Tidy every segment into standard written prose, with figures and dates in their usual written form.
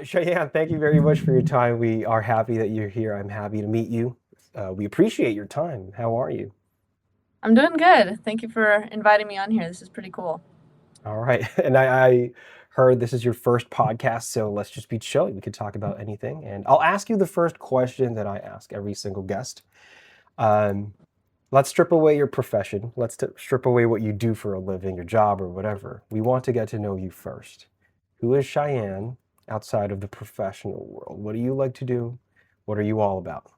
Cheyenne, thank you very much for your time. We are happy that you're here. I'm happy to meet you. We appreciate your time. How are you? I'm doing good. Thank you for inviting me on here. This is pretty cool. All right. And I heard this is your first podcast, so let's just be chill. We could talk about anything. And I'll ask you the first question that I ask every single guest. Um, let's strip away your profession. Strip away what you do for a living, your job, or whatever. We want to get to know you first. Who is Cheyenne outside of the professional world? What do you like to do? What are you all about?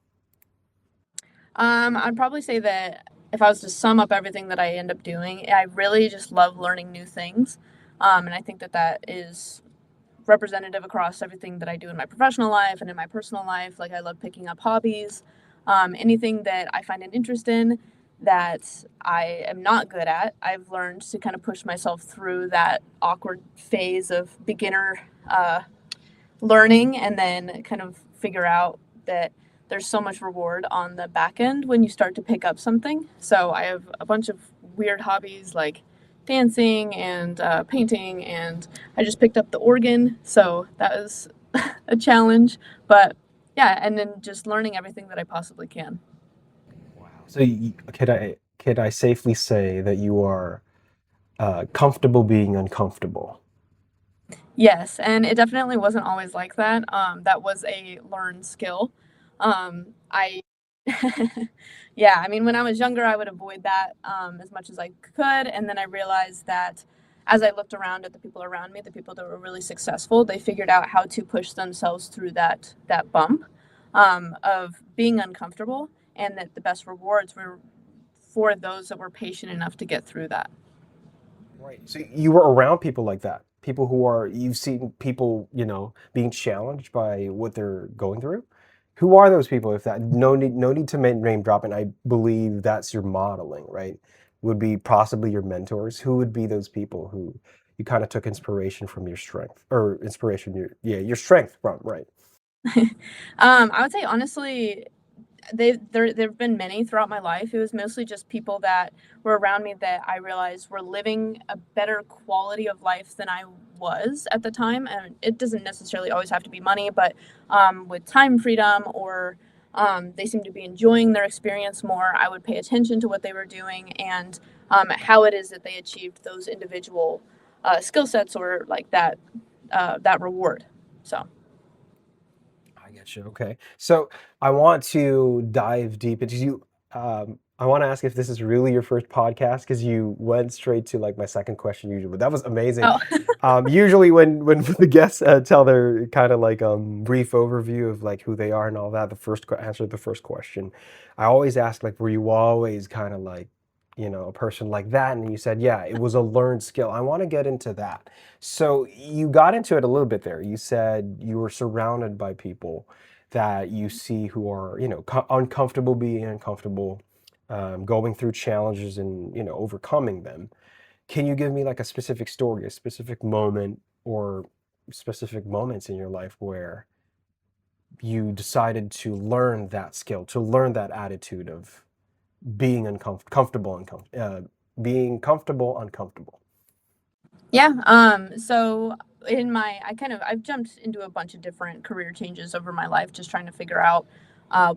I'd probably say that if I was to sum up everything that I end up doing, I really just love learning new things. And I think that that is representative across everything that I do in my professional life and in my personal life. Like, I love picking up hobbies, anything that I find an interest in that I am not good at. I've learned to kind of push myself through that awkward phase of beginner learning and then kind of figure out that there's so much reward on the back end when you start to pick up something. So I have a bunch of weird hobbies like dancing and painting, and I just picked up the organ. So that was a challenge. But yeah, and then just learning everything that I possibly can. Wow. So could I safely say that you are comfortable being uncomfortable? Yes, and it definitely wasn't always like that. That was a learned skill. I, yeah, I mean, when I was younger, I would avoid that as much as I could, and then I realized that as I looked around at the people around me, the people that were really successful, they figured out how to push themselves through that bump of being uncomfortable, and that the best rewards were for those that were patient enough to get through that. Right. So you were around people like that. People who are you've seen people, being challenged by what they're going through. Who are those people? If that no need to name drop, and I believe that's your modeling, right? Would be possibly your mentors. Who would be those people who you kind of took inspiration from your strength or inspiration your strength from, right? I would say honestly, there've been many throughout my life. It was mostly just people that were around me that I realized were living a better quality of life than I was at the time. And it doesn't necessarily always have to be money, but with time freedom or they seem to be enjoying their experience more. I would pay attention to what they were doing and how it is that they achieved those individual skill sets or like that reward. So. I get you. Okay. So I want to dive deep into you. I want to ask if this is really your first podcast because you went straight to like my second question usually, but that was amazing. Oh. Usually when the guests tell their kind of like brief overview of like who they are and all that, answer the first question, I always ask like, were you always kind of like, a person like that? And you said, yeah, it was a learned skill. I want to get into that. So you got into it a little bit there. You said you were surrounded by people that you see who are, uncomfortable being uncomfortable, going through challenges and, overcoming them. Can you give me like a specific story, a specific moment, or specific moments in your life where you decided to learn that skill, to learn that attitude of being being comfortable, uncomfortable? Yeah. So I've jumped into a bunch of different career changes over my life, just trying to figure out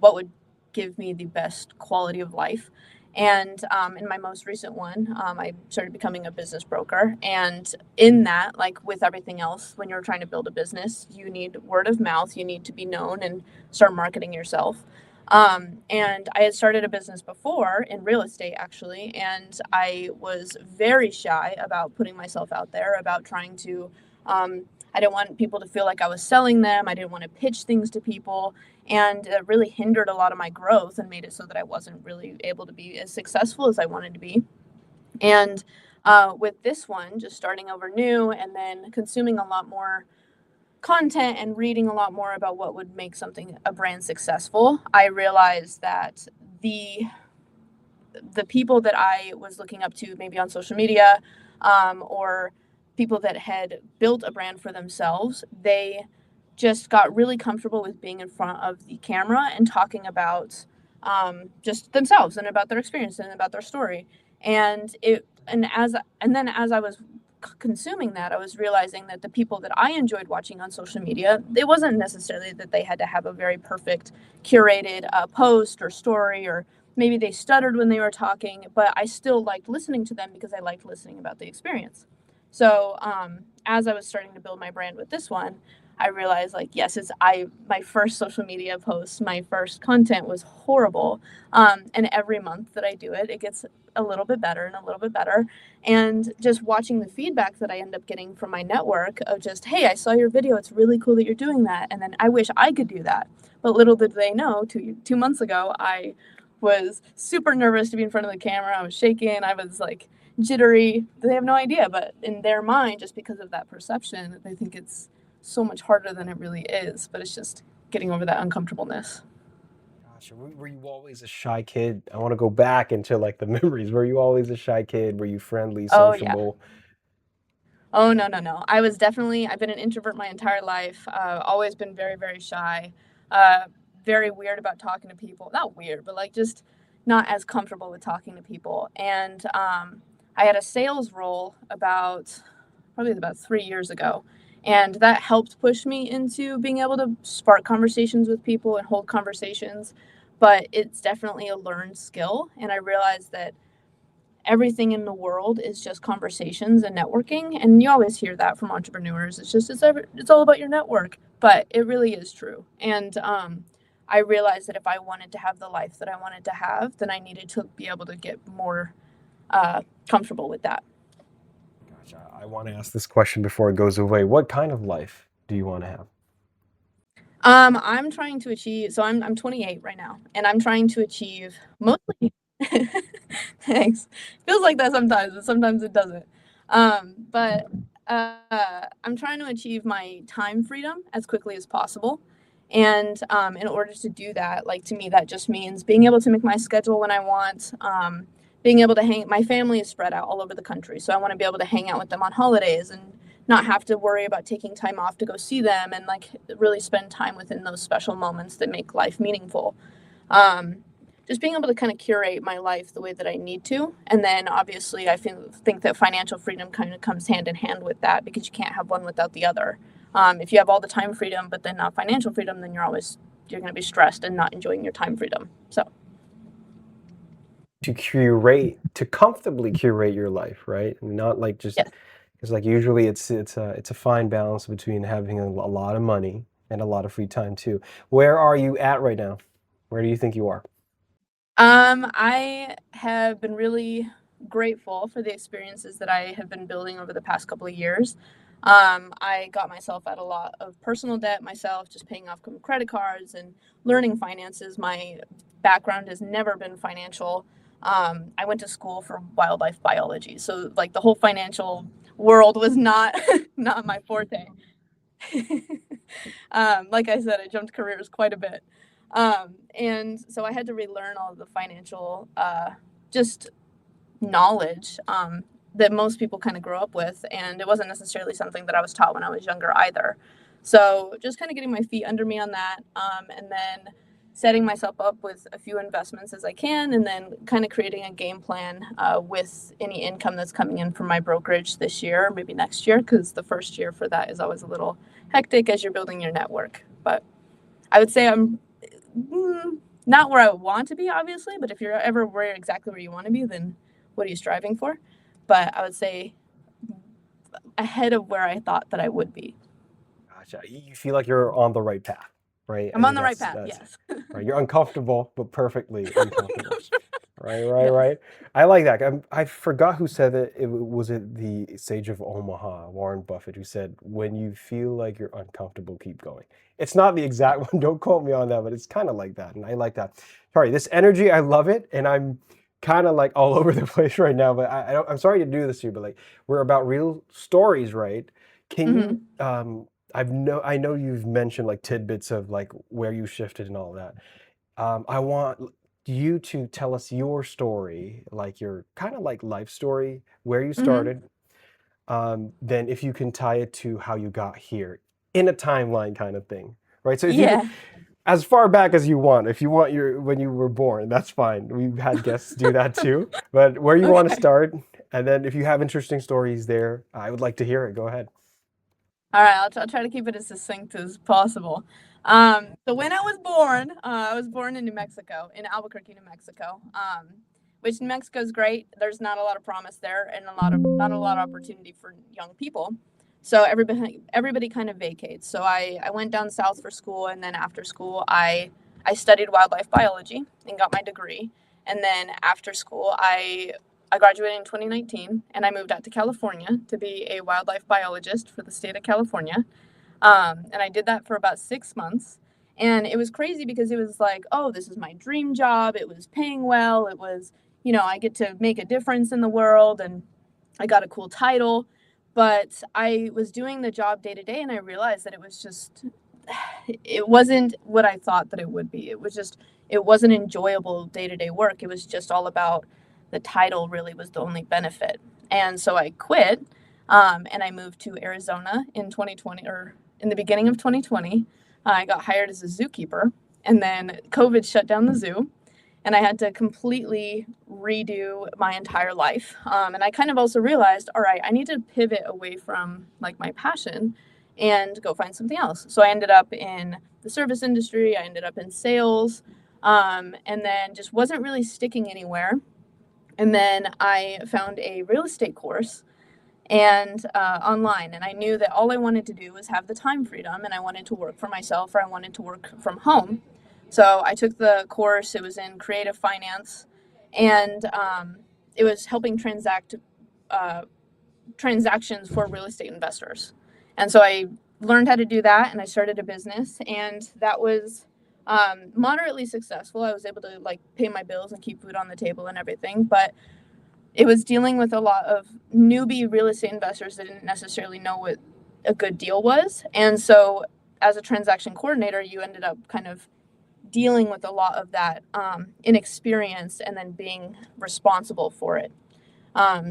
what would give me the best quality of life. And in my most recent one, I started becoming a business broker. And in that, like with everything else, when you're trying to build a business, you need word of mouth, you need to be known and start marketing yourself. And I had started a business before in real estate, actually, and I was very shy about putting myself out there, about trying to. I didn't want people to feel like I was selling them. I didn't want to pitch things to people. And it really hindered a lot of my growth and made it so that I wasn't really able to be as successful as I wanted to be. And with this one, just starting over new and then consuming a lot more content and reading a lot more about what would make something a brand successful, I realized that the the people that I was looking up to, maybe on social media, or people that had built a brand for themselves, they just got really comfortable with being in front of the camera and talking about just themselves and about their experience and about their story. And then as I was consuming that, I was realizing that the people that I enjoyed watching on social media, it wasn't necessarily that they had to have a very perfect curated post or story, or maybe they stuttered when they were talking, but I still liked listening to them because I liked listening about the experience. So as I was starting to build my brand with this one, I realized like, yes, my first social media post, my first content was horrible. And every month that I do it, it gets a little bit better and a little bit better. And just watching the feedback that I end up getting from my network of just, hey, I saw your video. It's really cool that you're doing that. And then I wish I could do that. But little did they know, 2 months ago, I was super nervous to be in front of the camera. I was shaking. I was like jittery. They have no idea. But in their mind, just because of that perception, they think it's so much harder than it really is. But it's just getting over that uncomfortableness. Gotcha. Were you always a shy kid? I want to go back into like the memories. Were you always a shy kid? Were you friendly, Oh, yeah. sociable? Oh, no, no, no. I've been an introvert my entire life. Always been very, very shy. Uh, Very weird about talking to people. Not weird, but like just not as comfortable with talking to people. And I had a sales role probably about 3 years ago. And that helped push me into being able to spark conversations with people and hold conversations. But it's definitely a learned skill. And I realized that everything in the world is just conversations and networking, and you always hear that from entrepreneurs. It's all about your network, but it really is true. And I realized that if I wanted to have the life that I wanted to have, then I needed to be able to get more comfortable with that. Gotcha. I want to ask this question before it goes away. What kind of life do you want to have? I'm trying to achieve. So I'm 28 right now, and I'm trying to achieve mostly. Thanks. Feels like that sometimes, but sometimes it doesn't. But I'm trying to achieve my time freedom as quickly as possible. And in order to do that, like to me, that just means being able to make my schedule when I want, being able to hang. My family is spread out all over the country, so I want to be able to hang out with them on holidays and not have to worry about taking time off to go see them, and like really spend time within those special moments that make life meaningful. Um, just being able to kind of curate my life the way that I need to. And then obviously, think that financial freedom kind of comes hand in hand with that, because you can't have one without the other. If you have all the time freedom, but then not financial freedom, then you're going to be stressed and not enjoying your time freedom. So, To comfortably curate your life, right? And not like just yes. because like usually it's a fine balance between having a lot of money and a lot of free time too. Where are you at right now? Where do you think you are? I have been really grateful for the experiences that I have been building over the past couple of years. I got myself out a lot of personal debt myself, just paying off credit cards and learning finances. My background has never been financial. I went to school for wildlife biology, so like the whole financial world was not not my forte. Like I said, I jumped careers quite a bit. And so I had to relearn all of the financial just knowledge that most people kind of grow up with. And it wasn't necessarily something that I was taught when I was younger either. So just kind of getting my feet under me on that, and then setting myself up with a few investments as I can, and then kind of creating a game plan with any income that's coming in from my brokerage this year, or maybe next year, because the first year for that is always a little hectic as you're building your network. But I would say I'm not where I want to be, obviously, but if you're ever exactly where you want to be, then what are you striving for? But I would say ahead of where I thought that I would be. Gotcha. You feel like you're on the right path, right? I I'm on think the right that's path, that's yes. right. You're uncomfortable, but perfectly uncomfortable. Right, right, Yes. right. I like that. I forgot who said it. Was it the Sage of Omaha, Warren Buffett, who said, "When you feel like you're uncomfortable, keep going." It's not the exact one. Don't quote me on that, but it's kind of like that, and I like that. Sorry, this energy, I love it, and I'm kind of like all over the place right now. But I don't, I'm sorry to do this to you, but like we're about real stories, right? Can you? Hmm. I know you've mentioned like tidbits of like where you shifted and all that. I want you to tell us your story, like your kind of like life story, where you Hmm. started. Then if you can tie it to how you got here in a timeline kind of thing, right? So if you could, Yeah. as far back as you want, if you want your when you were born, that's fine. We've had guests do that too. But where you want to Okay. start, And then if you have interesting stories there, I would like to hear it. Go ahead. All right, I'll try to keep it as succinct as possible. So when I was born in New Mexico, in Albuquerque, New Mexico. Which New Mexico is great. There's not a lot of promise there, and not a lot of opportunity for young people. So everybody kind of vacates. So I went down south for school, and then after school I studied wildlife biology and got my degree. And then after school I graduated in 2019, and I moved out to California to be a wildlife biologist for the state of California. And I did that for about 6 months. And it was crazy because it was like, oh, this is my dream job. It was paying well. It was, I get to make a difference in the world, and I got a cool title. But I was doing the job day to day, and I realized that it wasn't what I thought that it would be. It wasn't enjoyable day to day work. It was just all about the title, really was the only benefit. And so I quit, and I moved to Arizona in 2020, or in the beginning of 2020. I got hired as a zookeeper, and then COVID shut down the zoo, and I had to completely redo my entire life. And I kind of also realized, all right, I need to pivot away from like my passion and go find something else. So I ended up in the service industry. I ended up in sales, and then just wasn't really sticking anywhere. And then I found a real estate course and online, and I knew that all I wanted to do was have the time freedom, and I wanted to work for myself, or I wanted to work from home. So I took the course. It was in creative finance, and it was helping uh, transactions for real estate investors. And so I learned how to do that, and I started a business, and that was moderately successful. I was able to like pay my bills and keep food on the table and everything, but it was dealing with a lot of newbie real estate investors that didn't necessarily know what a good deal was. And so as a transaction coordinator, you ended up kind of dealing with a lot of that inexperience and then being responsible for it.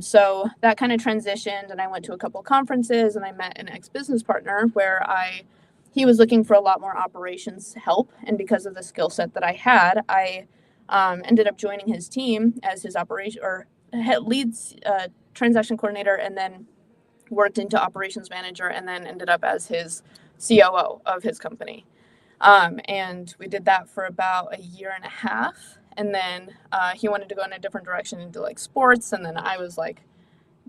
So that kind of transitioned, and I went to a couple of conferences, and I met an ex-business partner where he was looking for a lot more operations help. And because of the skill set that I had, I ended up joining his team as his operation or leads transaction coordinator, and then worked into operations manager, and then ended up as his COO of his company. And we did that for about a year and a half. And then he wanted to go in a different direction into like sports. And then I was like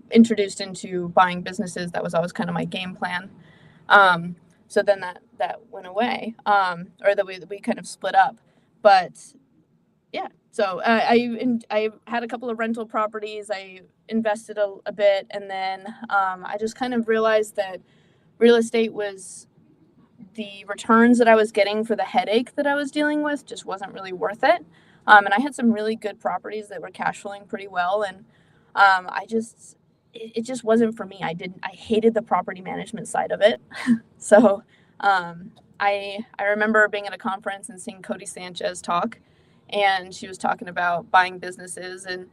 introduced into buying businesses. That was always kind of my game plan. So then that went away, or that we kind of split up. But yeah, so I had a couple of rental properties. I invested a bit, and then I just kind of realized that real estate was the returns that I was getting for the headache that I was dealing with just wasn't really worth it. And I had some really good properties that were cash flowing pretty well, and it just wasn't for me. I hated the property management side of it. So I remember being at a conference and seeing Cody Sanchez talk, and she was talking about buying businesses, and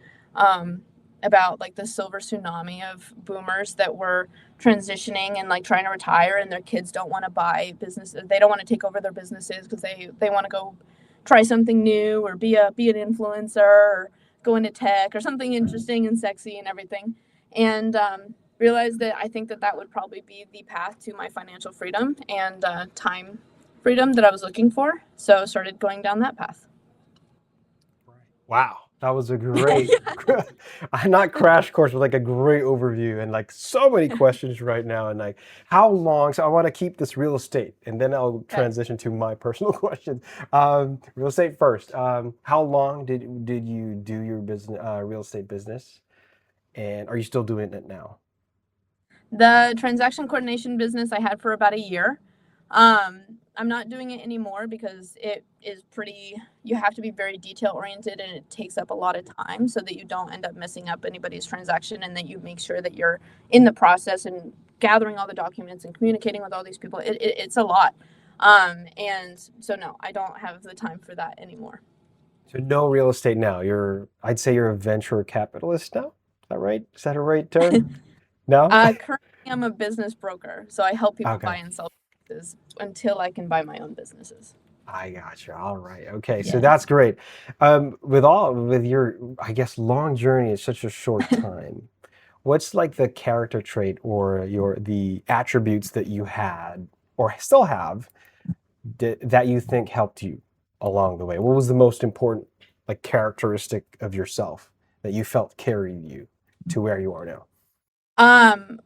about like the silver tsunami of boomers that were transitioning and like trying to retire, and their kids don't want to buy businesses. They don't want to take over their businesses because they want to go try something new, or be an influencer, or go into tech or something interesting and sexy and everything. And realized that I think that would probably be the path to my financial freedom and time freedom that I was looking for. So started going down that path. Wow, that was a great, not crash course, but like a great overview, and like so many questions right now. And like, how long? So I want to keep this real estate, and then I'll Okay. transition to my personal questions. Real estate first. How long did you do your business, real estate business, and are you still doing it now? The transaction coordination business I had for about a year. Um, I'm not doing it anymore because it is you have to be very detail oriented, and it takes up a lot of time so that you don't end up messing up anybody's transaction, and that you make sure that you're in the process and gathering all the documents and communicating with all these people. It's a lot. And so, no, I don't have the time for that anymore. So no real estate now. I'd say you're a venture capitalist now. Is that right? Is that a right term? No? Currently, I'm a business broker, so I help people Okay. buy and sell businesses until I can buy my own businesses. I got you. All right. Okay. So Yeah. that's great. With your, I guess, long journey in such a short time. What's like the character trait or the attributes that you had or still have that you think helped you along the way? What was the most important like characteristic of yourself that you felt carried you to where you are now?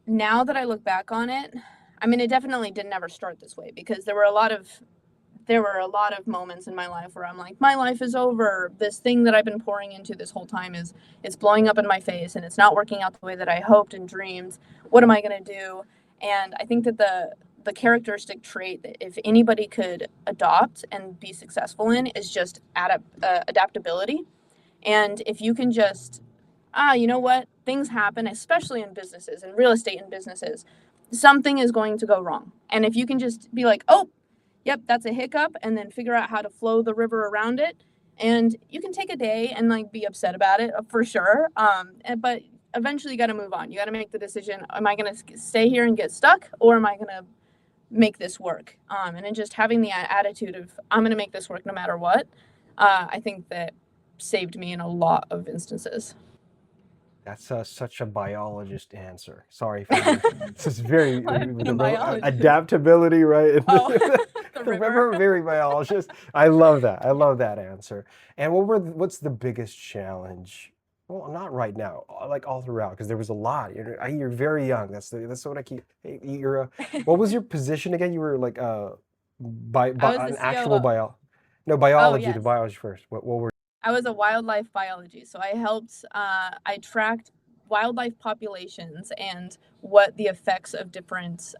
Now that I look back on it, I mean, it definitely didn't ever start this way because there were a lot of moments in my life where I'm like, my life is over. This thing that I've been pouring into this whole time is it's blowing up in my face and it's not working out the way that I hoped and dreamed. What am I going to do? And I think that the characteristic trait that if anybody could adopt and be successful in is just adaptability. And if you can just, you know what? Things happen, especially in businesses and real estate and businesses. Something is going to go wrong. And if you can just be like, oh, yep, that's a hiccup, and then figure out how to flow the river around it. And you can take a day and like be upset about it for sure. But eventually you got to move on. You got to make the decision. Am I going to stay here and get stuck, or am I going to make this work? And then just having the attitude of I'm going to make this work no matter what. I think that saved me in a lot of instances. That's such a biologist answer. Sorry for the. This is very I've been a the biologist. adaptability, right? Oh, the river. Remember, very biologist. I love that. I love that answer. And what's the biggest challenge? Well, not right now. Like all throughout, because there was a lot. You're very young. That's what I keep. Hey, what was your position again? You were like I was the an actual COO. no Oh, biology. The yes. biology first. What were I was a wildlife biology, so I tracked wildlife populations and what the effects of different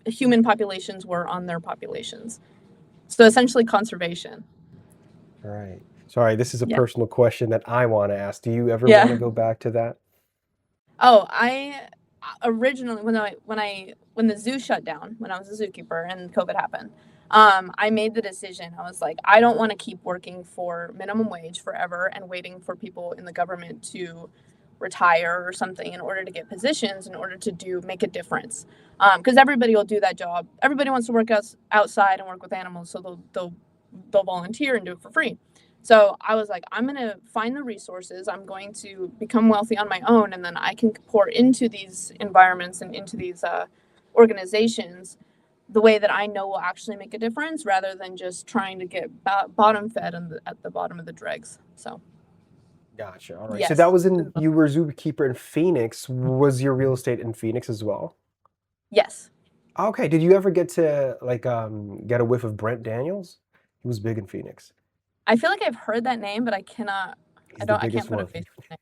human populations were on their populations. So essentially conservation. All right. Sorry, this is a Yeah. personal question that I want to ask. Do you ever want to Yeah. go back to that? Oh, I originally when the zoo shut down, when I was a zookeeper and COVID happened, I made the decision. I was like, I don't want to keep working for minimum wage forever and waiting for people in the government to retire or something in order to get positions in order to make a difference. Because everybody will do that job. Everybody wants to work outside and work with animals, so they'll volunteer and do it for free. So I was like, I'm going to find the resources. I'm going to become wealthy on my own, and then I can pour into these environments and into these organizations the way that I know will actually make a difference rather than just trying to get bottom fed at the bottom of the dregs. So, Gotcha. All right. So that yes. was you were a zookeeper in Phoenix. Was your real estate in Phoenix as well? Yes. Okay. Did you ever get to like get a whiff of Brent Daniels? He was big in Phoenix. I feel like I've heard that name, but He's the I can't biggest put a one. face to the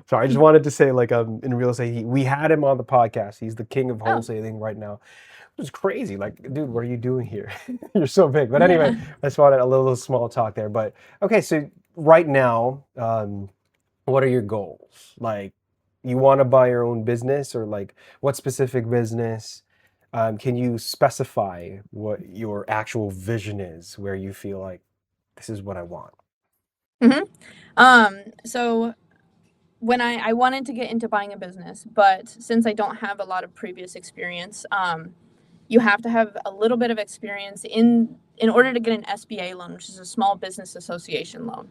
Sorry, I just name. wanted to say like in real estate, we had him on the podcast. He's the king of Oh. wholesaling right now. It was crazy. Like, dude, what are you doing here? You're so big. But anyway, Yeah. I just wanted a little small talk there. But okay, so right now, what are your goals? Like, you want to buy your own business or like what specific business? Can you specify what your actual vision is where you feel like this is what I want? hmm so when I wanted to get into buying a business, but since I don't have a lot of previous experience, you have to have a little bit of experience in order to get an SBA loan, which is a small business association loan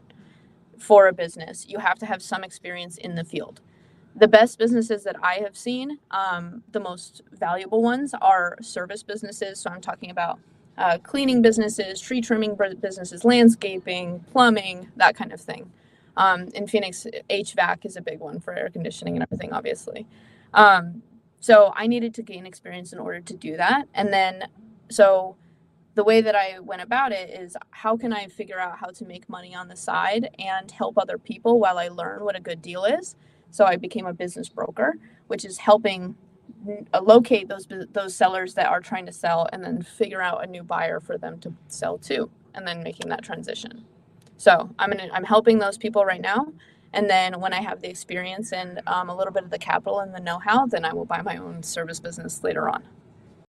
for a business. You have to have some experience in the field. The best businesses that I have seen, the most valuable ones are service businesses. So I'm talking about cleaning businesses, tree trimming businesses, landscaping, plumbing, that kind of thing. In Phoenix, HVAC is a big one for air conditioning and everything, obviously. Um, so I needed to gain experience in order to do that. And then, so the way that I went about it is how can I figure out how to make money on the side and help other people while I learn what a good deal is. So I became a business broker, which is helping locate those sellers that are trying to sell and then figure out a new buyer for them to sell to and then making that transition. So I'm helping those people right now. And then when I have the experience and a little bit of the capital and the know-how, then I will buy my own service business later on.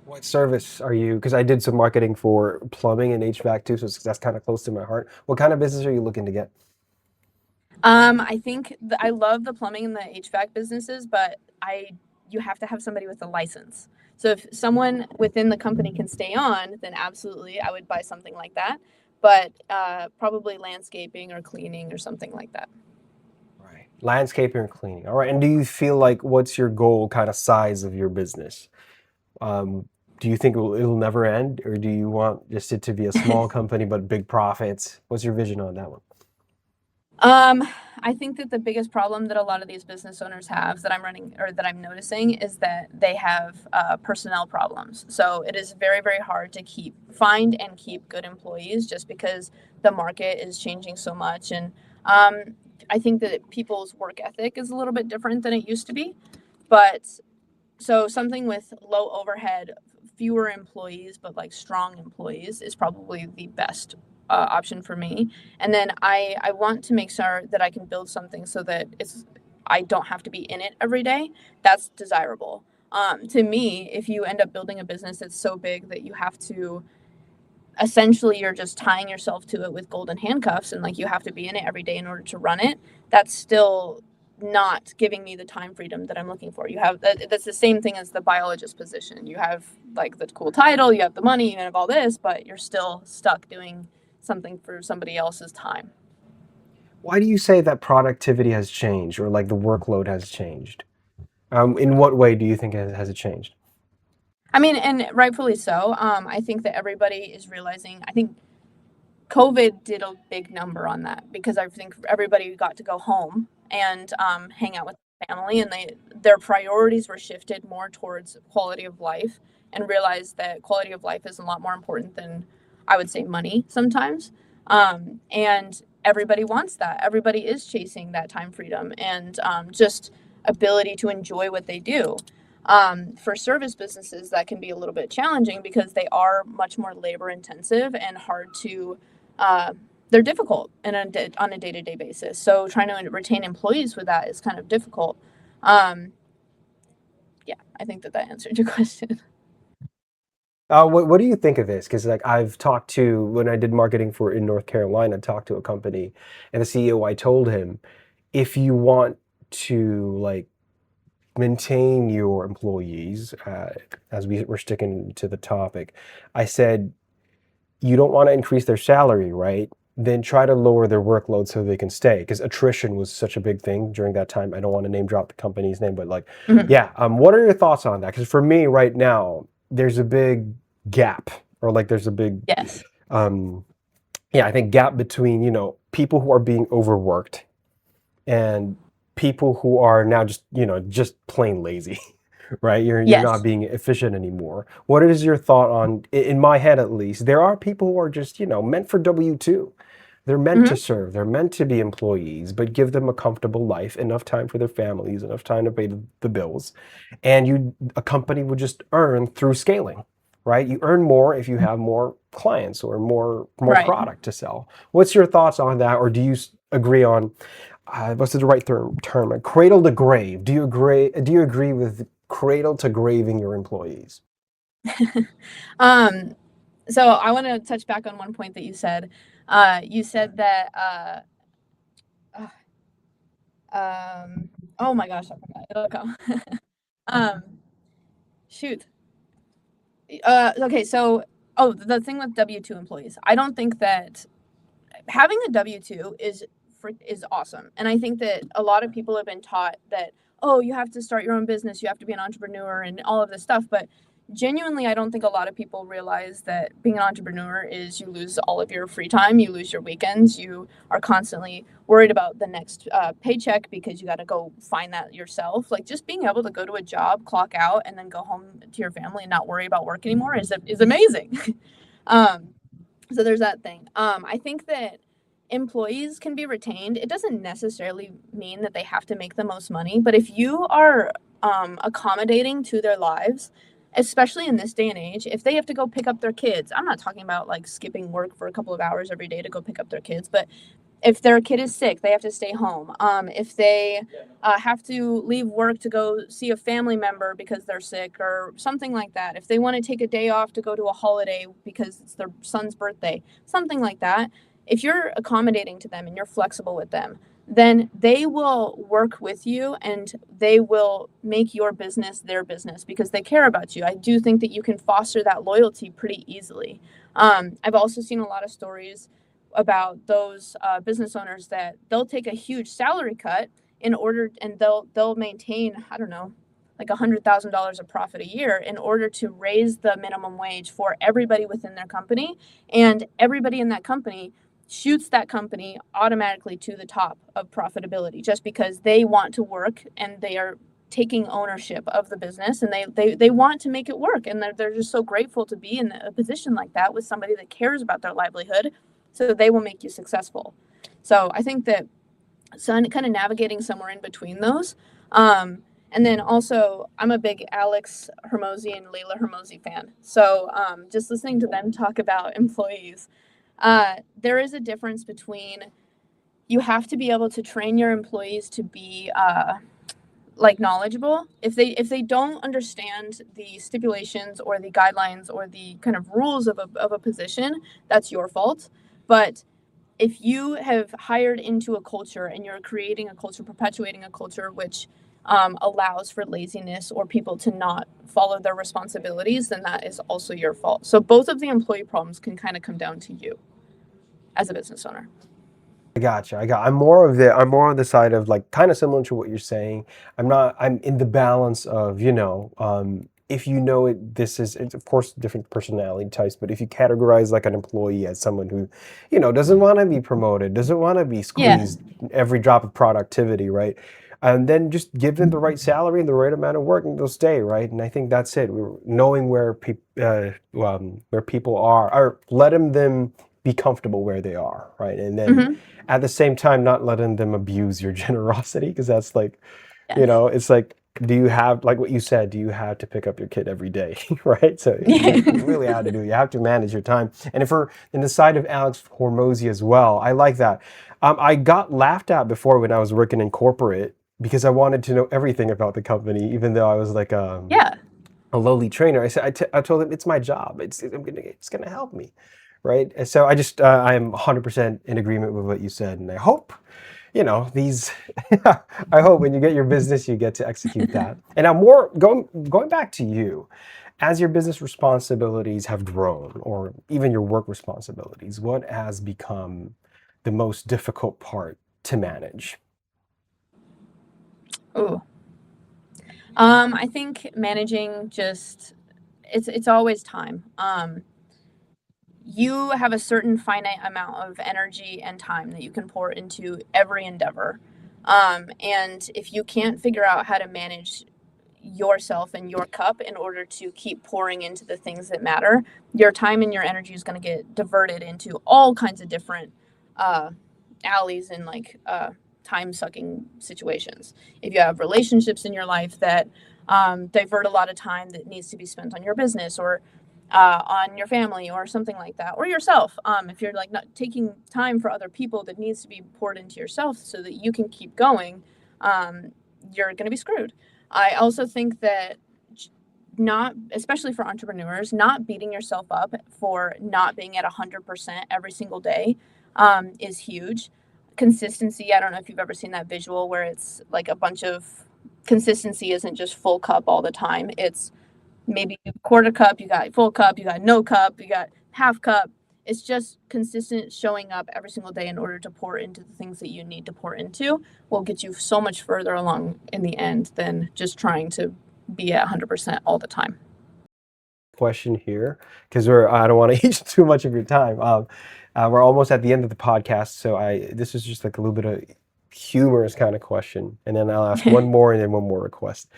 What service are you? Because I did some marketing for plumbing and HVAC too, so that's kind of close to my heart. What kind of business are you looking to get? I think I love the plumbing and the HVAC businesses, but you have to have somebody with a license. So if someone within the company can stay on, then absolutely I would buy something like that. But probably landscaping or cleaning or something like that. Right. Landscaping or cleaning. All right. And do you feel like what's your goal kind of size of your business? Um, do you think it'll never end, or do you want just it to be a small company but big profits? What's your vision on that one? Um, I think that the biggest problem that a lot of these business owners have that I'm running or that I'm noticing is that they have personnel problems. So it is very, very hard to find and keep good employees just because the market is changing so much. And I think that people's work ethic is a little bit different than it used to be. But so something with low overhead, fewer employees, but like strong employees is probably the best option for me. And then I want to make sure that I can build something so that I don't have to be in it every day. That's desirable. To me, if you end up building a business that's so big that you have to essentially you're just tying yourself to it with golden handcuffs and like you have to be in it every day in order to run it, that's still not giving me the time freedom that I'm looking for. You have that's the same thing as the biologist position. You have like the cool title, you have the money, you have all this, but you're still stuck doing something for somebody else's time. Why do you say that productivity has changed, or like the workload has changed? In what way do you think has it changed? I mean, and rightfully so. I think that everybody is realizing. I think COVID did a big number on that because I think everybody got to go home and hang out with family, and their priorities were shifted more towards quality of life, and realized that quality of life is a lot more important than I would say money sometimes. And everybody wants that. Everybody is chasing that time freedom and just ability to enjoy what they do. For service businesses, that can be a little bit challenging because they are much more labor intensive and hard to uh, they're difficult on a day-to-day basis. So trying to retain employees with that is kind of difficult. Um, yeah, I think that answered your question. What do you think of this? Because like I've talked to when I did marketing for in North Carolina, I talked to a company, and the CEO, I told him, if you want to like maintain your employees, as we're sticking to the topic, I said, you don't want to increase their salary, right? Then try to lower their workload so they can stay. Because attrition was such a big thing during that time. I don't want to name drop the company's name, but like, Mhm. yeah. What are your thoughts on that? Because for me right now, there's a big gap, or like there's a big, Yes. um, yeah, I think gap between people who are being overworked and people who are now just just plain lazy. Right? You're not Yes. being efficient anymore. What is your thought on, in my head at least, there are people who are just meant for W-2. They're meant to Hmm. serve, they're meant to be employees, but give them a comfortable life, enough time for their families, enough time to pay the bills, and a company would just earn through scaling. Right? You earn more if you have more clients or more Right. product to sell. What's your thoughts on that, or do you agree on, what's the right term? Cradle to grave. Do you agree with cradle to graving your employees? um, so I want to touch back on one point that you said. You said that. Oh my gosh, I forgot. It'll come. um, shoot. Okay, so the thing with W-2 employees, I don't think that having a W-2 is awesome. And I think that a lot of people have been taught that, oh, you have to start your own business, you have to be an entrepreneur and all of this stuff, but genuinely I don't think a lot of people realize that being an entrepreneur is you lose all of your free time, you lose your weekends, you are constantly worried about the next paycheck because you got to go find that yourself. Like just being able to go to a job, clock out, and then go home to your family and not worry about work anymore is amazing. um, so there's that thing. I think that employees can be retained. It doesn't necessarily mean that they have to make the most money, but if you are accommodating to their lives, especially in this day and age, if they have to go pick up their kids, I'm not talking about like skipping work for a couple of hours every day to go pick up their kids, but if their kid is sick, they have to stay home. If they have to leave work to go see a family member because they're sick or something like that. If they want to take a day off to go to a holiday because it's their son's birthday, something like that. If you're accommodating to them and you're flexible with them, then they will work with you and they will make your business their business because they care about you. I do think that you can foster that loyalty pretty easily. I've also seen a lot of stories about those business owners that they'll take a huge salary cut in order, and they'll maintain, I don't know, like $100,000 of profit a year in order to raise the minimum wage for everybody within their company, and everybody in that company shoots that company automatically to the top of profitability just because they want to work and they are taking ownership of the business, and they want to make it work, and they're just so grateful to be in a position like that with somebody that cares about their livelihood, so they will make you successful. So I think that, so kind of navigating somewhere in between those. And then also, I'm a big Alex Hermosi and Layla Hermosi fan. So just listening to them talk about employees, there is a difference between, you have to be able to train your employees to be like knowledgeable. If they don't understand the stipulations or the guidelines or the kind of rules of a position, that's your fault. But if you have hired into a culture and you're creating a culture, perpetuating a culture which allows for laziness or people to not follow their responsibilities, then that is also your fault. So both of the employee problems can kind of come down to you as a business owner. I gotcha. I'm more on the side of like kind of similar to what you're saying. I'm in the balance of, if you know it, it's of course different personality types, but if you categorize like an employee as someone who, doesn't want to be promoted, doesn't want to be Yeah. squeezed every drop of productivity, right? And then just give them the right salary and the right amount of work, and they'll stay, right? And I think that's it. Knowing where people are, or letting them be comfortable where they are, right? And then Mm-hmm. at the same time, not letting them abuse your generosity, because that's like, Yes. it's like, do you have, like what you said, do you have to pick up your kid every day, right? So you really have to do it. You have to manage your time. And if we're in the side of Alex Hormozy as well, I like that. I got laughed at before when I was working in corporate because I wanted to know everything about the company, even though I was like Yeah. a lowly trainer. I told him it's my job. It's gonna help me, right? And so I'm 100% in agreement with what you said, and I hope, these. I hope when you get your business, you get to execute that. And now, more going back to you, as your business responsibilities have grown, or even your work responsibilities, what has become the most difficult part to manage? Ooh. I think managing just, it's always time. You have a certain finite amount of energy and time that you can pour into every endeavor. And if you can't figure out how to manage yourself and your cup in order to keep pouring into the things that matter, your time and your energy is going to get diverted into all kinds of different uh, alleys and like time sucking situations. If you have relationships in your life that divert a lot of time that needs to be spent on your business or on your family or something like that, or yourself. If you're like not taking time for other people that needs to be poured into yourself so that you can keep going, you're going to be screwed. I also think that not, especially for entrepreneurs, not beating yourself up for not being at 100% every single day is huge. Consistency, I don't know if you've ever seen that visual where it's like a bunch of, consistency isn't just full cup all the time. It's maybe quarter cup, you got full cup, you got no cup, you got half cup. It's just consistent showing up every single day in order to pour into the things that you need to pour into will get you so much further along in the end than just trying to be at 100% all the time. Question here, because I don't want to eat too much of your time. We're almost at the end of the podcast, so this is just like a little bit of humorous kind of question, and then I'll ask one more and then one more request.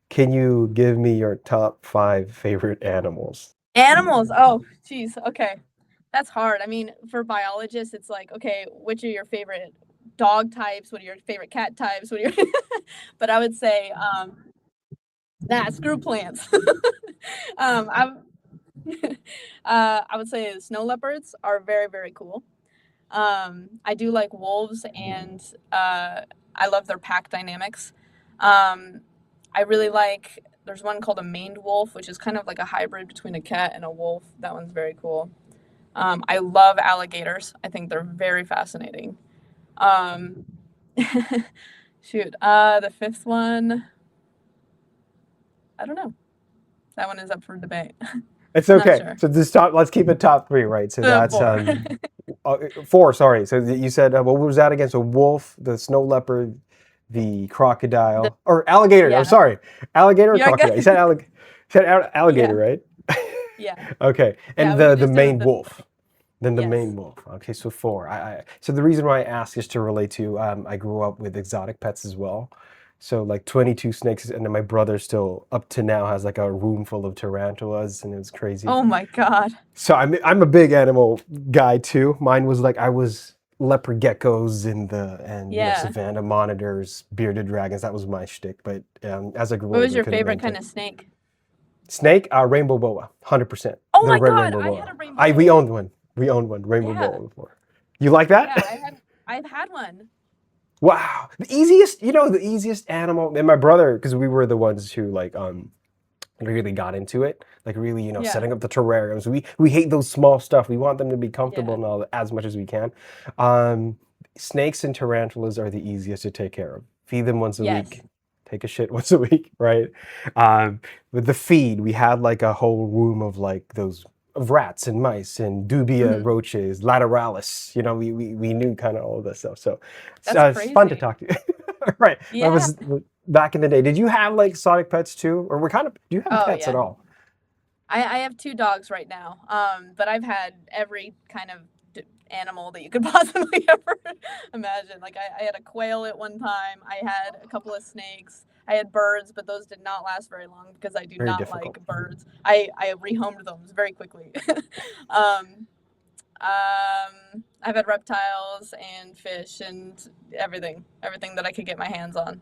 Can you give me your top 5 favorite animals? Animals. Oh, geez. Okay. That's hard. I mean, for biologists, it's like, okay, which are your favorite dog types? What are your favorite cat types? What are your but I would say screw plants. um, I I would say snow leopards are very, very cool. I do like wolves, and I love their pack dynamics. Um, I really like, there's one called a maned wolf, which is kind of like a hybrid between a cat and a wolf. That one's very cool. I love alligators. I think they're very fascinating. Um, shoot, the fifth one, I don't know. That one is up for debate. It's Not okay. sure. So let's keep it top 3, right? So that's Four. 4. Sorry. So you said what was that again? So wolf, the snow leopard, the The crocodile or alligator. I'm yeah, sorry, alligator or you're crocodile. You good. said alligator, Yeah, right? yeah, Okay, yeah. and We the just did main the wolf. Then the yes. main wolf. Okay, so four. So the reason why I ask is to relate to I grew up with exotic pets as well. So like 22 snakes, and then my brother still up to now has like a room full of tarantulas, and it was crazy. Oh my God. So I'm a big animal guy too. Mine was like I was leopard geckos and Yeah. savanna monitors, bearded dragons. That was my shtick. But as I grew What was older, I your couldn't favorite maintain. kind of snake? Snake, rainbow boa, 100%. Oh The my red God, rainbow I had boa. a rainbow I we boa. owned one. We owned one, rainbow Yeah, boa before. You like that? yeah. I've had one. Wow. The easiest animal, and my brother, because we were the ones who like really got into it, like really, Yeah, setting up the terrariums. We hate those small stuff. We want them to be comfortable yeah. and all as much as we can. Um, Snakes and tarantulas are the easiest to take care of. Feed them once a week. Yes. Take a shit once a week, right? Um, with the feed, we had like a whole room of like those of rats and mice and dubia Hmm. roaches, lateralis. We knew kind of all of this stuff. So That's it's fun to crazy. talk to you. Right. That Yeah. was back in the day. Did you have like exotic pets too? Or do you have Oh pets at yeah. all? I have two dogs right now. But I've had every kind of animal that you could possibly ever imagine. Like I had a quail at one time. I had a couple of snakes. I had birds, but those did not last very long because I do Very not difficult. like birds. I rehomed them very quickly. um, I've had reptiles and fish and everything that I could get my hands on.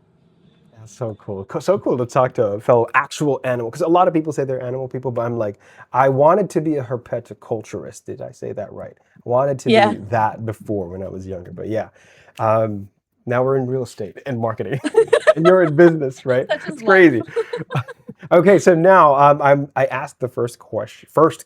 That's so cool. So cool to talk to a fellow actual animal. Because a lot of people say they're animal people, but I'm like, I wanted to be a herpetoculturist. Did I say that right? I wanted to Yeah, be that before when I was younger. But yeah, um, now we're in real estate and marketing, and you're in business, right? such as It's life. crazy. Okay, so now I asked the first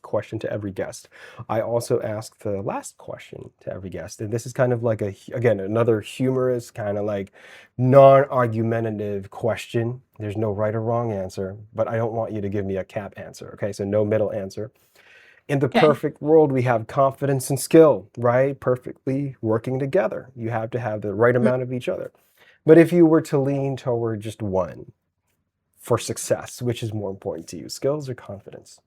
question to every guest. I also asked the last question to every guest, and this is kind of like again another humorous kind of like non-argumentative question. There's no right or wrong answer, but I don't want you to give me a cap answer. Okay, so no middle answer. In the Okay. perfect world, we have confidence and skill, right? Perfectly working together. You have to have the right Mm, amount of each other. But if you were to lean toward just one for success, which is more important to you, skills or confidence?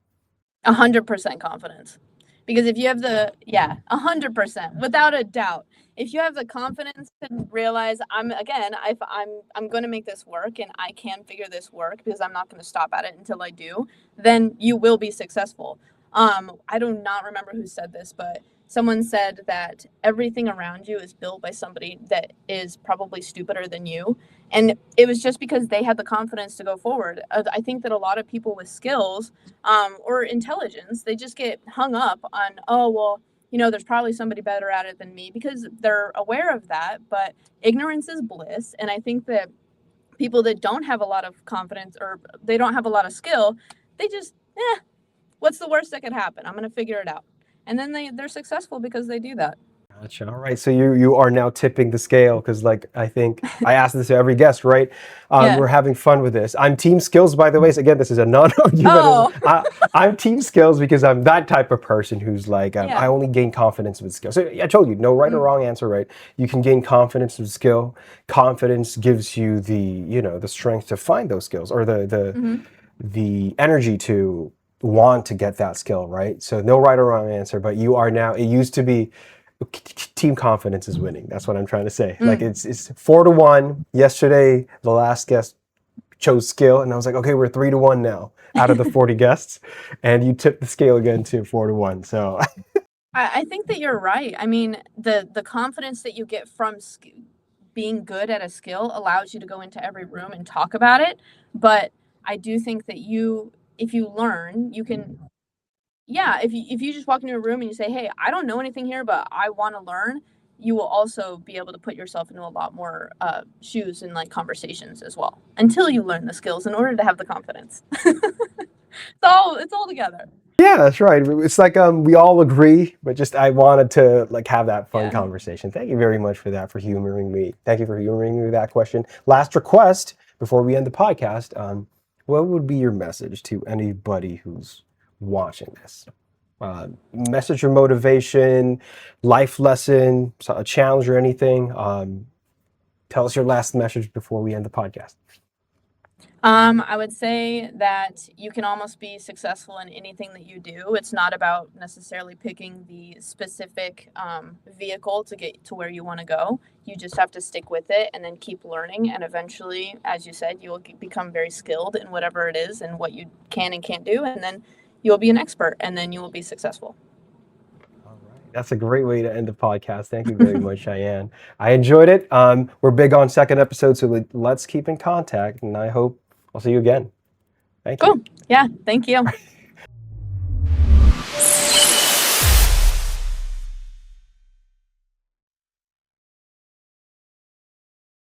100% confidence. Because if you have the, yeah, 100%, without a doubt, if you have the confidence to realize I'm going to make this work and I can figure this work because I'm not going to stop at it until I do, then you will be successful. I do not remember who said this, but someone said that everything around you is built by somebody that is probably stupider than you. And it was just because they had the confidence to go forward. I think that a lot of people with skills or intelligence, they just get hung up on, oh, well, there's probably somebody better at it than me because they're aware of that. But ignorance is bliss. And I think that people that don't have a lot of confidence or they don't have a lot of skill, they just, what's the worst that could happen? I'm going to figure it out. And then they're successful because they do that. Gotcha. All right. So you are now tipping the scale because, like, I think I ask this to every guest, right? Yeah. We're having fun with this. I'm team skills, by the way. So again, this is a non-argumentative. Oh, I'm team skills because I'm that type of person who's like, yeah. I only gain confidence with skill. So I told you, no right or Mm, wrong answer, right? You can gain confidence with skill. Confidence gives you the strength to find those skills or hmm. the energy to want to get that skill, right? So no right or wrong answer, but you are now. It used to be team confidence is winning. That's what I'm trying to say. Like Mm. it's 4-1. Yesterday, the last guest chose skill, and I was like, okay, we're 3-1 now out of the 40 guests, and you tipped the scale again to 4-1. So I think that you're right. I mean, the confidence that you get from being good at a skill allows you to go into every room and talk about it. But I do think that if you learn, you can, yeah, if you just walk into a room and you say, "Hey, I don't know anything here, but I want to learn," you will also be able to put yourself into a lot more shoes and like conversations as well until you learn the skills in order to have the confidence. It's all together. yeah, that's right. It's like we all agree, but just I wanted to like have that fun Yeah. conversation. Thank you very much for that, for humoring me. Thank you for humoring me with that question. Last request before we end the podcast. What would be your message to anybody who's watching this? Message or motivation, life lesson, a challenge or anything. tell us your last message before we end the podcast. I would say that you can almost be successful in anything that you do. It's not about necessarily picking the specific vehicle to get to where you want to go. You just have to stick with it and then keep learning. And eventually, as you said, you will become very skilled in whatever it is and what you can and can't do. And then you'll be an expert and then you will be successful. All right. That's a great way to end the podcast. Thank you very much, Cheyenne. I enjoyed it. We're big on second episodes, so let's keep in contact, and I hope I'll see you again. Thank you. Cool. Yeah. Thank you.